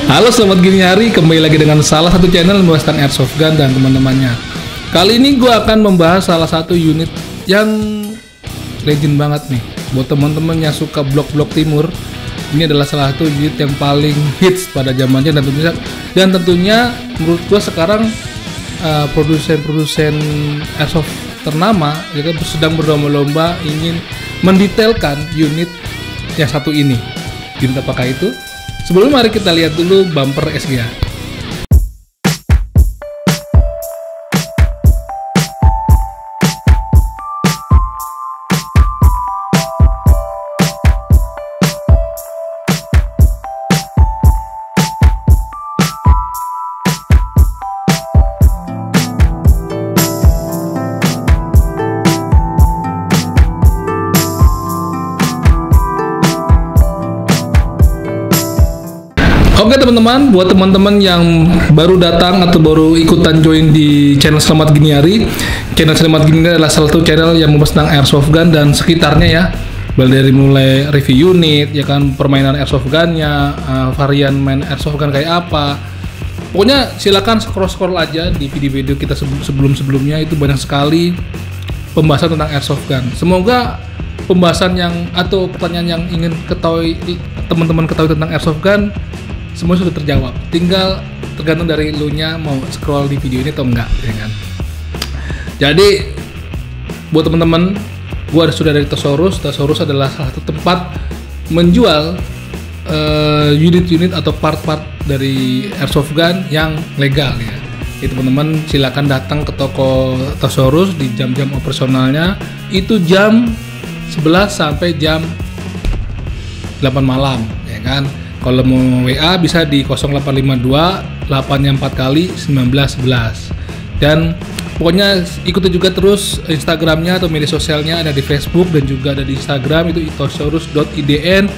Halo selamat gini hari, kembali lagi dengan salah satu channel membahas tentang airsoft gun dan teman-temannya. Kali ini gue akan membahas salah satu unit yang legend banget nih. Buat teman-teman yang suka blok-blok timur, ini adalah salah satu unit yang paling hits pada zamannya dan tentunya menurut gue sekarang produsen airsoft ternama ya kan sedang berlomba-lomba ingin mendetailkan unit yang satu ini. Unit apakah itu? Sebelumnya mari kita lihat dulu bumper SGA. Oke teman-teman, buat teman-teman yang baru datang atau baru ikutan join di channel Selamat Gini Hari, channel Selamat Gini Hari adalah salah satu channel yang membahas tentang airsoft gun dan sekitarnya ya. Dari mulai review unit, ya kan, permainan airsoft gunnya, varian main airsoft gun kayak apa. Pokoknya silakan scroll aja di video-video kita sebelum-sebelumnya, itu banyak sekali pembahasan tentang airsoft gun. Semoga pembahasan yang atau pertanyaan yang ingin teman-teman ketahui tentang airsoft gun semua sudah terjawab, tinggal tergantung dari lu nya mau scroll di video ini atau enggak, ya kan. Jadi buat teman-teman, gua sudah dari Tosaurus adalah salah satu tempat menjual unit-unit atau part-part dari airsoft gun yang legal ya. Jadi teman-teman silakan datang ke toko Tosaurus di jam-jam operasionalnya itu jam 11 sampai jam 8 malam, ya kan. Kalau mau WA bisa di 0852 8 4 kali 1911. Dan pokoknya ikuti juga terus Instagramnya atau media sosialnya, ada di Facebook dan juga ada di Instagram itu itosaurus.idn.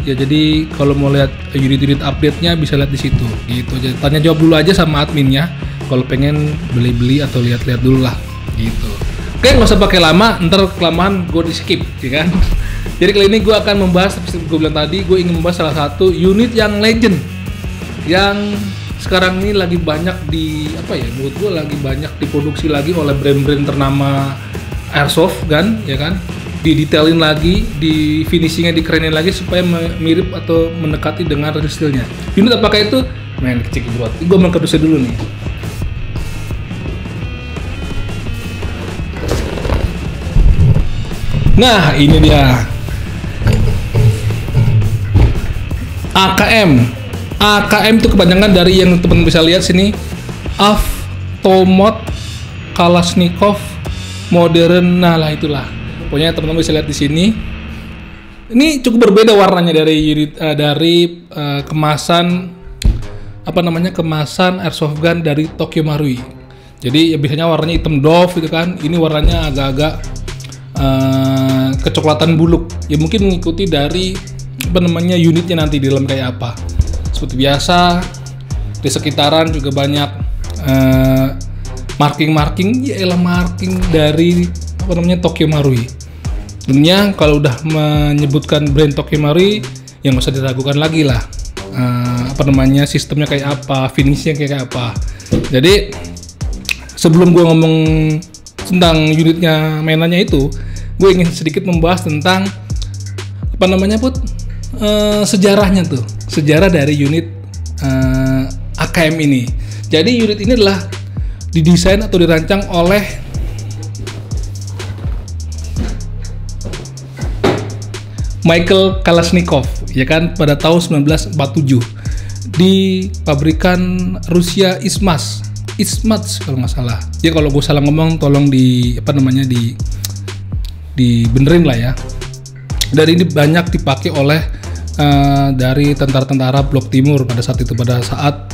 Ya jadi kalau mau lihat unit-unit update-nya bisa lihat di situ. Gitu. Jadi tanya jawab dulu aja sama adminnya kalau pengen beli-beli atau lihat-lihat dulu lah. Gitu. Oke, nggak usah pakai lama, ntar kelamaan gue di skip, ya kan? Jadi kali ini gue akan membahas, seperti gue bilang tadi, gue ingin membahas salah satu unit yang legend, yang sekarang ini lagi banyak menurut gue lagi banyak diproduksi lagi oleh brand-brand ternama airsoft gun, ya kan? Didetailin lagi, di finishingnya dikerenin lagi supaya mirip atau mendekati dengan real steel-nya. Unit apakah itu? Main kecil bro. Gue mau kedusnya dulu nih. Nah, ini dia. AKM itu kepanjangan dari yang teman-teman bisa lihat sini, Avtomat Kalashnikov Modern. Nah lah itulah. Pokoknya teman-teman bisa lihat di sini. Ini cukup berbeda warnanya dari kemasan kemasan airsoft gun dari Tokyo Marui. Jadi ya biasanya warnanya hitam doff gitu kan. Ini warnanya agak-agak kecoklatan buluk. Ya mungkin mengikuti dari unitnya nanti di dalam kayak apa. Seperti biasa di sekitaran juga banyak marking dari Tokyo Marui. Tentunya kalau udah menyebutkan brand Tokyo Marui yang nggak usah diragukan lagi lah sistemnya kayak apa, finishnya kayak apa. Jadi sebelum gue ngomong tentang unitnya mainannya itu, gue ingin sedikit membahas tentang sejarahnya tuh, sejarah dari unit AKM ini. Jadi unit ini adalah didesain atau dirancang oleh Michael Kalashnikov, ya kan, pada tahun 1947 di pabrikan Rusia Izmat kalau nggak salah. Ya kalau gue salah ngomong tolong dibenerin lah ya. Dan ini banyak dipakai oleh dari tentara-tentara blok timur pada saat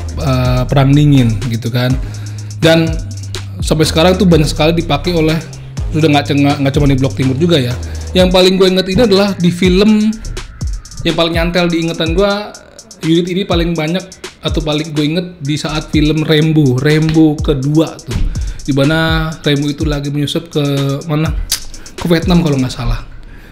perang dingin gitu kan. Dan sampai sekarang tuh banyak sekali dipakai oleh, sudah nggak cuma di blok timur juga ya. Yang paling gue inget ini adalah di film yang paling nyantel di ingatan gue, unit ini paling banyak atau paling gue inget di saat film Rambo kedua tuh, di mana Rambo itu lagi menyusup ke Vietnam kalau nggak salah,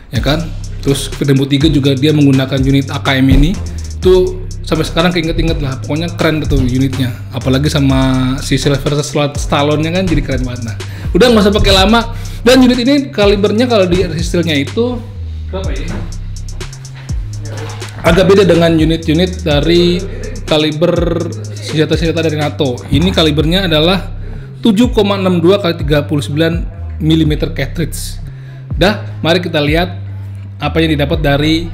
ya kan. Terus Rambo 3 juga dia menggunakan unit AKM ini, tuh sampai sekarang keinget-inget lah, pokoknya keren tuh unitnya, apalagi sama si Sylvester Stallone-nya kan jadi keren banget. Nah, udah nggak usah pakai lama. Dan unit ini kalibernya kalau di resistolnya itu berapa ya? Agak beda dengan unit-unit dari kaliber senjata-senjata dari NATO. Ini kalibernya adalah 7,62 x 39 mm cartridge. Dah, mari kita lihat apa yang didapat dari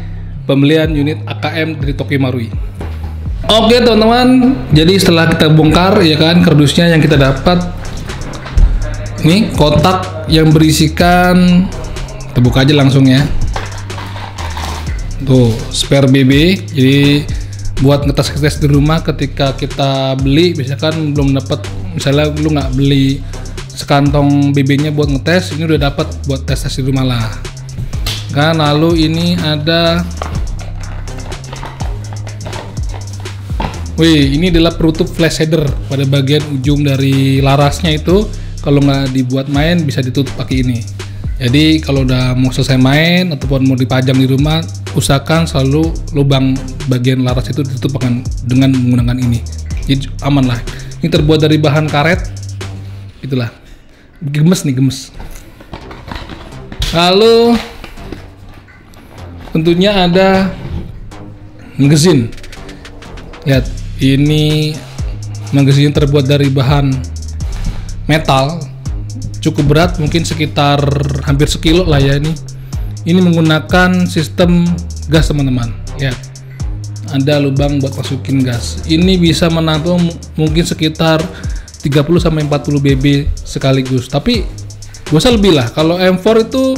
pembelian unit AKM dari Tokyo Marui. Oke teman-teman, jadi setelah kita bongkar ya kan kardusnya, yang kita dapat ini kotak yang berisikan, kita buka aja langsung ya. Tuh, spare BB. Jadi buat ngetes di rumah ketika kita beli, misalkan belum dapat, misalnya lu nggak beli sekantong BB-nya buat ngetes, ini udah dapat buat tes di rumah lah. Kan lalu ini ada, ini adalah penutup flash header pada bagian ujung dari larasnya itu. Kalau nggak dibuat main bisa ditutup pakai ini. Jadi kalau udah mau selesai main ataupun mau dipajang di rumah, usahakan selalu lubang bagian laras itu ditutup dengan menggunakan ini. Jadi aman lah. Ini terbuat dari bahan karet, itulah. Gemes nih, gemes. Lalu tentunya ada magazine. Lihat, ini magazine terbuat dari bahan metal, cukup berat, mungkin sekitar hampir sekilo lah ya ini. Ini menggunakan sistem gas teman-teman. Lihat, ada lubang buat masukin gas. Ini bisa menampung mungkin sekitar 30-40 BB sekaligus. Tapi gak usah lebih lah. Kalau M4 itu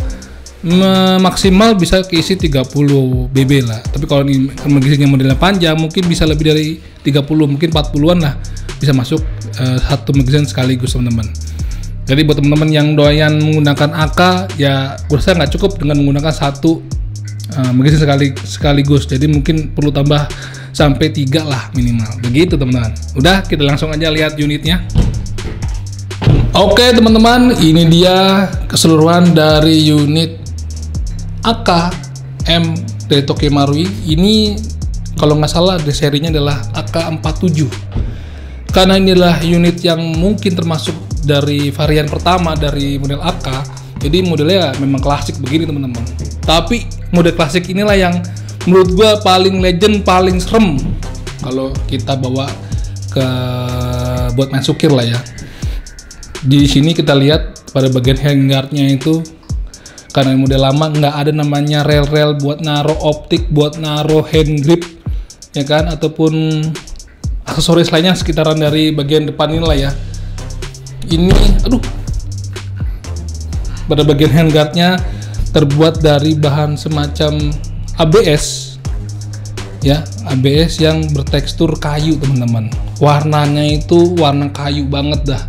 maksimal bisa keisi 30 BB lah. Tapi kalau ini magazine modelnya panjang, mungkin bisa lebih dari 30, mungkin 40-an lah bisa masuk satu magazine sekaligus teman-teman. Jadi buat teman-teman yang doyan menggunakan AK, ya gue rasa nggak cukup dengan menggunakan satu magazine sekaligus. Jadi mungkin perlu tambah sampai 3 lah minimal. Begitu teman-teman. Udah, kita langsung aja lihat unitnya. Oke teman-teman, ini dia keseluruhan dari unit AKM dari Tokyo Marui. Ini kalau nggak salah dari serinya adalah AK47. Karena inilah unit yang mungkin termasuk dari varian pertama dari model AK, jadi modelnya memang klasik begini teman-teman. Tapi model klasik inilah yang menurut gua paling legend, paling serem kalau kita bawa ke buat main sukir lah ya. Di sini kita lihat pada bagian handguardnya itu, karena model lama nggak ada namanya rel-rel buat naro optik, buat naro hand grip ya kan, ataupun aksesoris lainnya sekitaran dari bagian depan ini lah ya. Ini pada bagian handguardnya terbuat dari bahan semacam ABS ya, ABS yang bertekstur kayu teman-teman. Warnanya itu warna kayu banget dah,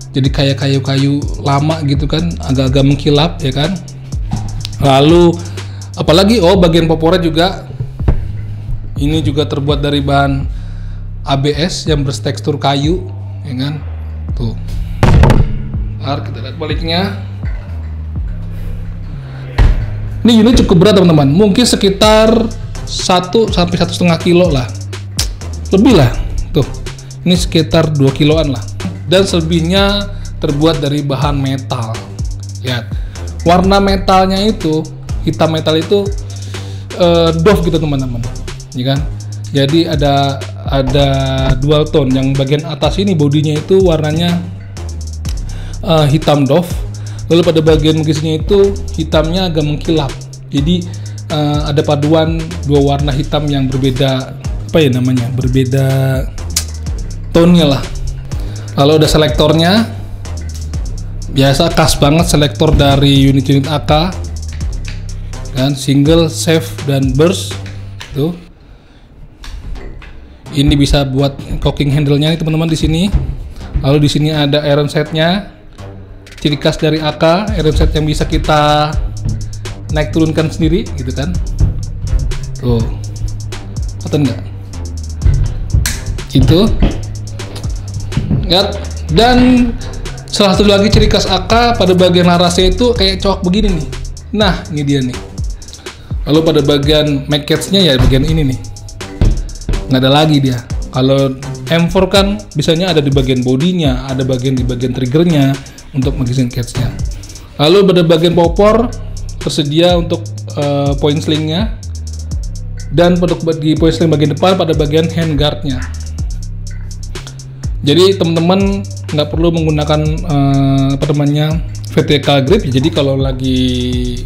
jadi kayak kayu-kayu lama gitu kan, agak-agak mengkilap ya kan. Lalu apalagi bagian popornya juga ini juga terbuat dari bahan ABS yang bertekstur kayu ya kan. Tuh, kita lihat baliknya. Ini unit cukup berat teman-teman, mungkin sekitar 1 sampai 1,5 kilo lah, lebih lah. Tuh, ini sekitar 2 kiloan lah. Dan selebihnya terbuat dari bahan metal. Lihat, warna metalnya itu, hitam metal itu doff gitu teman-teman ya kan. Jadi ada dual tone. Yang bagian atas ini bodinya itu warnanya hitam doff, lalu pada bagian magazine itu hitamnya agak mengkilap. Jadi ada paduan dua warna hitam yang berbeda, apa ya namanya, berbeda tone-nya lah. Lalu ada selektornya, biasa khas banget selektor dari unit-unit AK kan, single, save, dan burst tuh. Ini bisa buat cocking handle-nya nih teman-teman di sini. Lalu di sini ada iron set-nya, ciri khas dari AK, iron set yang bisa kita naik turunkan sendiri gitu kan. Tuh, kelihatan nggak? Gitu. Lihat. Dan salah satu lagi ciri khas AK pada bagian larasnya itu kayak cowok begini nih. Nah, ini dia nih. Lalu pada bagian mag catch-nya ya bagian ini nih. nggak ada lagi dia. Kalau M4 kan biasanya ada di bagian bodinya, ada di bagian triggernya untuk magazine cage-nya. Lalu pada bagian popor tersedia untuk point sling-nya, dan untuk di point sling bagian depan pada bagian handguard-nya. Jadi teman-teman nggak perlu menggunakan vertical grip. Jadi kalau lagi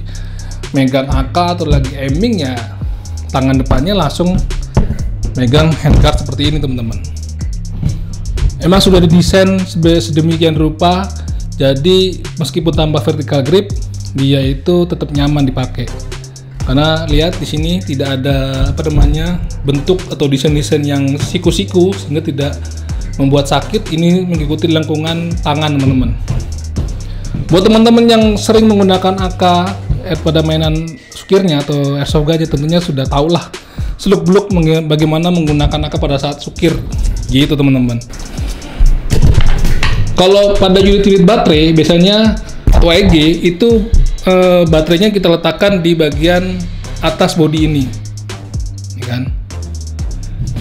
megang AK atau lagi aiming ya tangan depannya langsung megang handguard seperti ini teman-teman. Emang sudah didesain sedemikian rupa, jadi meskipun tambah vertical grip, dia itu tetap nyaman dipakai. Karena lihat di sini tidak ada bentuk atau desain-desain yang siku-siku sehingga tidak membuat sakit. Ini mengikuti lengkungan tangan teman-teman. Buat teman-teman yang sering menggunakan AK pada mainan sukirnya atau airsoft gun, tentunya sudah tahulah seluk-beluk bagaimana menggunakan AK pada saat sukir gitu teman-teman. Kalau pada unit-unit baterai biasanya atau EG itu baterainya kita letakkan di bagian atas bodi ini kan.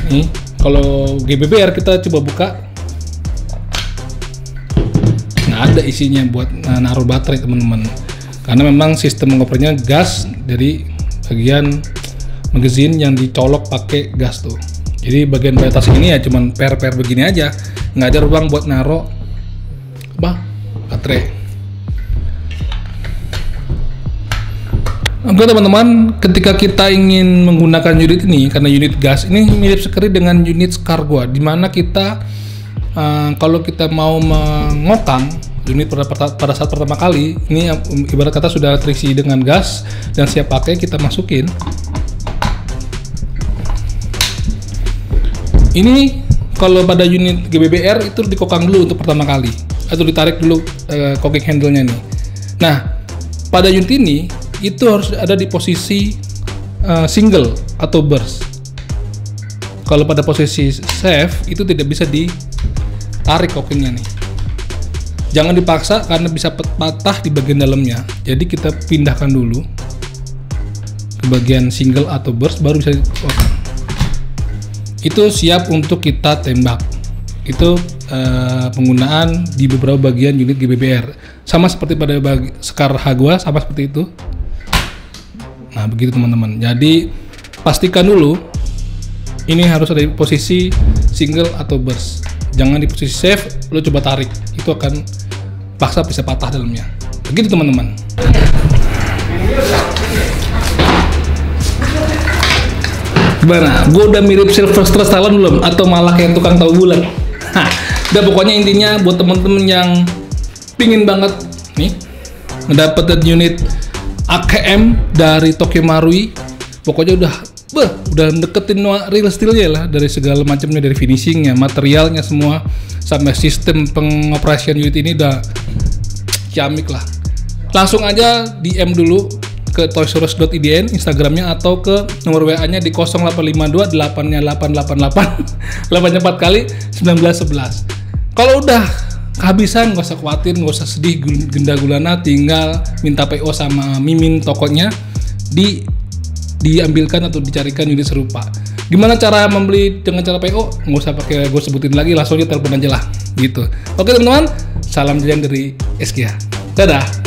Nih kalau GBBR kita coba buka, nggak ada isinya buat naruh baterai teman-teman, karena memang sistem mengopernya gas dari bagian magazine yang dicolok pakai gas tuh. Jadi bagian atas ini ya cuman per begini aja, nggak ada ruang buat naruh baterai. Oke teman-teman, ketika kita ingin menggunakan unit ini, karena unit gas ini mirip sekali dengan unit Scargua, dimana kita kalau kita mau mengokang unit pada saat pertama kali, ini ibarat kata sudah terisi dengan gas dan siap pakai, kita masukin. Ini kalau pada unit GBBR itu dikokang dulu untuk pertama kali, atau ditarik dulu cocking handle-nya nih. Nah, pada unit ini itu harus ada di posisi single atau burst. Kalau pada posisi safe itu tidak bisa ditarik cockingnya nih. Jangan dipaksa karena bisa patah di bagian dalamnya. Jadi kita pindahkan dulu ke bagian single atau burst, baru bisa dipotong. Itu siap untuk kita tembak. Itu penggunaan di beberapa bagian unit GBBR. Sama seperti pada Scar Hagua, sama seperti itu. Nah begitu teman-teman. Jadi pastikan dulu ini harus ada di posisi single atau burst. Jangan di posisi safe, lo coba tarik, itu akan paksa bisa patah dalamnya. Begitu teman-teman. Gimana? Gue udah mirip Sylvester Stallone belum? Atau malah kayak tukang tahu bulat? Udah pokoknya intinya buat temen-temen yang pingin banget nih mendapatkan unit AKM dari Tokyo Marui, pokoknya udah deketin real steel-nya lah, dari segala macamnya, dari finishingnya, materialnya semua, sampai sistem pengoperasian unit ini udah ciamik lah. Langsung aja DM dulu ke toysaurus.idn Instagramnya, atau ke nomor WA-nya di 0852 8-nya 888 8-nya 4 kali 1911. Kalau udah kehabisan, nggak usah khawatir, nggak usah sedih genda gulana, tinggal minta PO sama mimin tokonya, diambilkan atau dicarikan unit serupa. Gimana cara membeli dengan cara PO? Nggak usah pakai gue sebutin lagi, langsung aja telepon aja lah gitu. Oke teman-teman, salam jajan dari Eskia. Dadah.